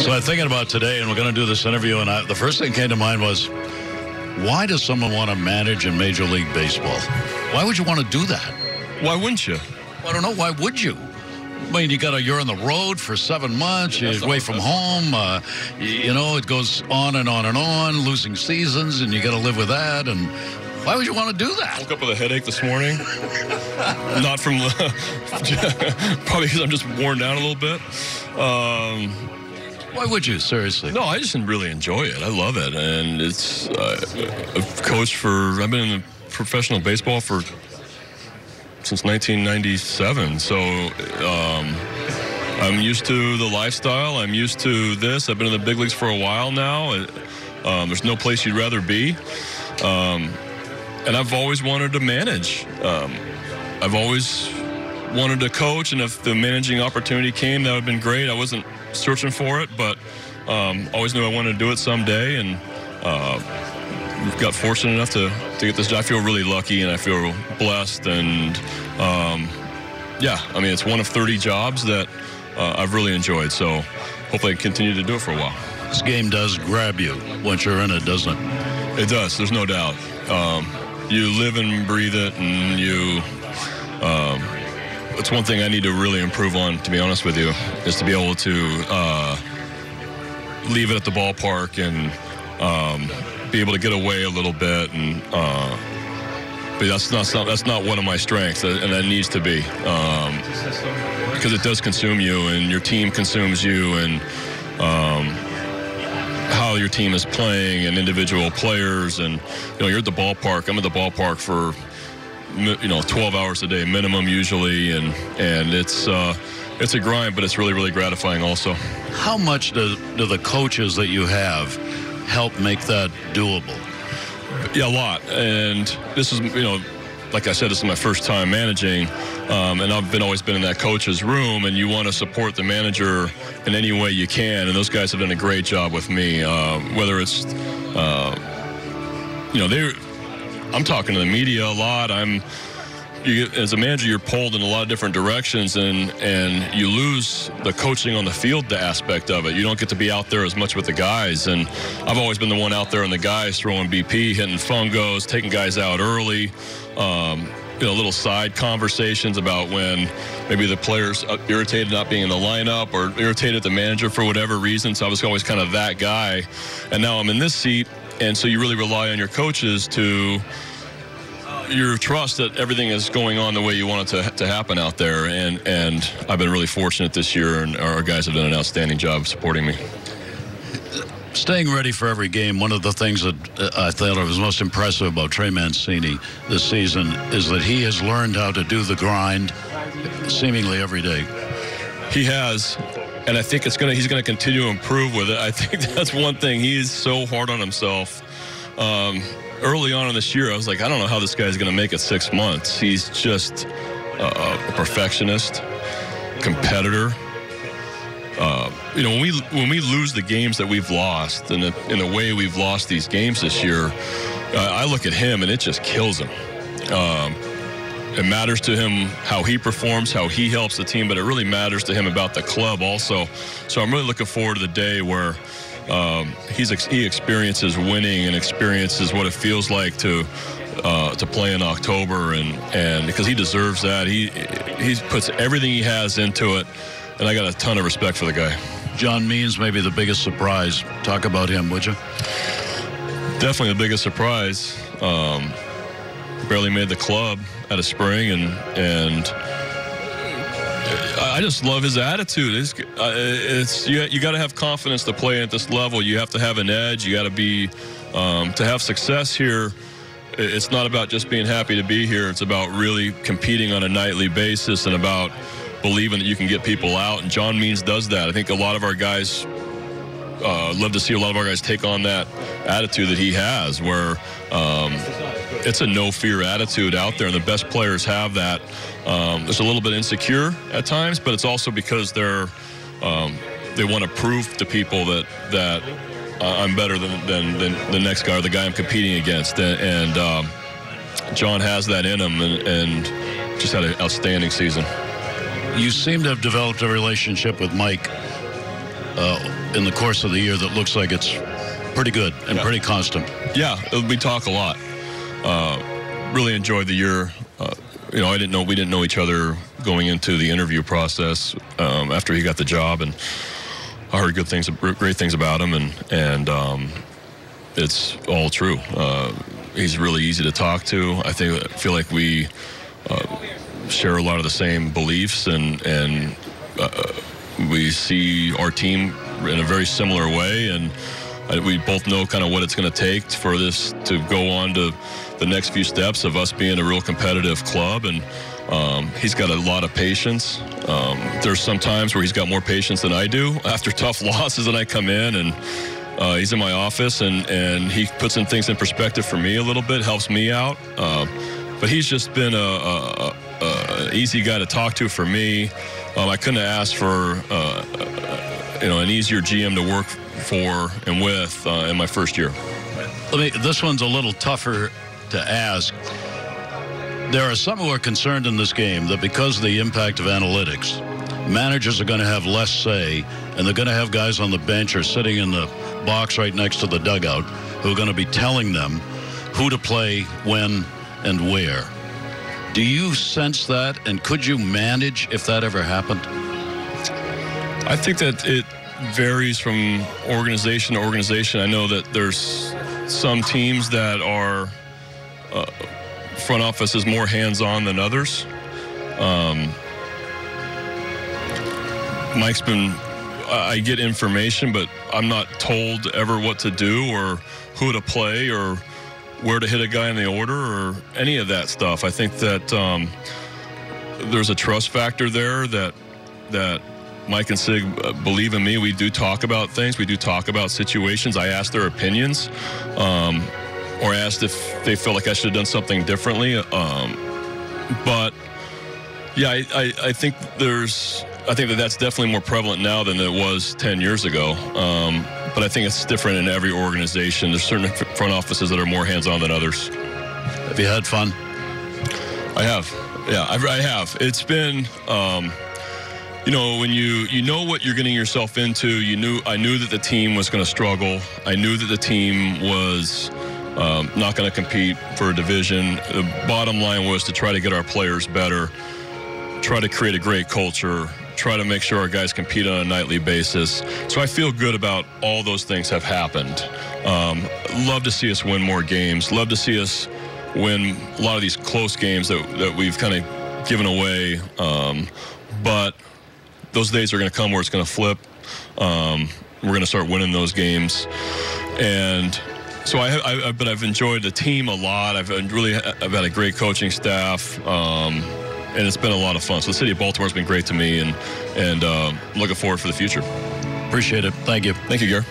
So I'm thinking about today, and we're going to do this interview, and the first thing that came to mind was, why does someone want to manage in Major League Baseball? Why would you want to do that? Why wouldn't you? I don't know. Why would you? I mean, you're on the road for 7 months. You're away from home. It goes on and on and on, losing seasons, and you got to live with that. And why would you want to do that? I woke up with a headache this morning. Not from probably because I'm just worn down a little bit. Why would you, seriously? No, I just really enjoy it. I love it. And it's I've coached I've been in professional baseball since 1997. So I'm used to the lifestyle. I'm used to this. I've been in the big leagues for a while now. There's no place you'd rather be. And I've always wanted to manage. I've always wanted to coach, and if the managing opportunity came, that would have been great. I wasn't searching for it, but always knew I wanted to do it someday, and got fortunate enough to get this job. I feel really lucky, and I feel blessed, and it's one of 30 jobs that I've really enjoyed, so hopefully I can continue to do it for a while. This game does grab you once you're in it, doesn't it? It does, there's no doubt. You live and breathe it, and it's one thing I need to really improve on, to be honest with you, is to be able to leave it at the ballpark and be able to get away a little bit. And but that's not one of my strengths, and that needs to be, because it does consume you, and your team consumes you, and how your team is playing, and individual players, and you're at the ballpark. I'm at the ballpark for 12 hours a day minimum usually, and it's a grind, but it's really, really gratifying also. How much do the coaches that you have help make that doable? Yeah, a lot. And this is, like I said, this is my first time managing, and I've always been in that coach's room, and you want to support the manager in any way you can, and those guys have done a great job with me, whether it's, I'm talking to the media a lot. As a manager, you're pulled in a lot of different directions, and you lose the coaching on the field aspect of it. You don't get to be out there as much with the guys, and I've always been the one out there on the guys throwing BP, hitting fungos, taking guys out early. Little side conversations about when maybe the player's irritated not being in the lineup or irritated at the manager for whatever reason. So I was always kind of that guy, and now I'm in this seat, and so you really rely on your coaches to your trust that everything is going on the way you want it to happen out there, and I've been really fortunate this year, and our guys have done an outstanding job of supporting me. Staying ready for every game, one of the things that I thought was most impressive about Trey Mancini this season is that he has learned how to do the grind seemingly every day. He has, and I think he's going to continue to improve with it. I think that's one thing. He is so hard on himself. Early on in this year, I was like, I don't know how this guy's going to make it 6 months. He's just a perfectionist, competitor. When we lose the games that we've lost, and in the way we've lost these games this year, I look at him and it just kills him. It matters to him how he performs, how he helps the team, but it really matters to him about the club also. So I'm really looking forward to the day where he experiences winning and experiences what it feels like to play in October, and because he deserves that. He puts everything he has into it, and I got a ton of respect for the guy. John Means, maybe the biggest surprise. Talk about him, would you? Definitely the biggest surprise. Barely made the club out of spring, and I just love his attitude. You got to have confidence to play at this level. You have to have an edge. You got to be to have success here. It's not about just being happy to be here. It's about really competing on a nightly basis and about believing that you can get people out. And John Means does that. I think a lot of our guys love to see a lot of our guys take on that attitude that he has, where it's a no-fear attitude out there, and the best players have that. There's a little bit insecure at times, but it's also because they want to prove to people that I'm better than the next guy or the guy I'm competing against. And John has that in him, and just had an outstanding season. You seem to have developed a relationship with Mike in the course of the year that looks like it's pretty good and pretty constant. Yeah, we talk a lot. Really enjoyed the year. We didn't know each other going into the interview process after he got the job, and I heard great things about him, and it's all true. He's really easy to talk to. I feel like we share a lot of the same beliefs, and we see our team in a very similar way, and we both know kind of what it's going to take for this to go on to the next few steps of us being a real competitive club. And he's got a lot of patience. There's some times where he's got more patience than I do after tough losses, and I come in and he's in my office and he puts things in perspective for me a little bit, helps me out. But he's just been an easy guy to talk to for me. I couldn't have asked for an easier GM to work for and with in my first year. This one's a little tougher to ask. There are some who are concerned in this game that because of the impact of analytics, managers are going to have less say, and they're going to have guys on the bench or sitting in the box right next to the dugout who are going to be telling them who to play, when, and where. Do you sense that, and could you manage if that ever happened? I think that it varies from organization to organization. I know that there's some teams that are front office is more hands-on than others. Mike's been, I get information, but I'm not told ever what to do or who to play or where to hit a guy in the order or any of that stuff. I think that there's a trust factor there that Mike and Sig believe in me. We do talk about things. We do talk about situations. I ask their opinions or asked if they felt like I should have done something differently. But, yeah, I think that's definitely more prevalent now than it was 10 years ago. But I think it's different in every organization. There's certain front offices that are more hands-on than others. Have you had fun? I have. Yeah, I have. It's been, when you know what you're getting yourself into. I knew that the team was going to struggle. I knew that the team was not going to compete for a division. The bottom line was to try to get our players better, try to create a great culture, try to make sure our guys compete on a nightly basis. So I feel good about all those things have happened. Love to see us win more games. Love to see us win a lot of these close games that we've kind of given away. But those days are going to come where it's going to flip. We're going to start winning those games. And so I've enjoyed the team a lot. I've had a great coaching staff. And it's been a lot of fun. So the city of Baltimore's been great to me, and looking forward for the future. Appreciate it. Thank you. Thank you, Gary.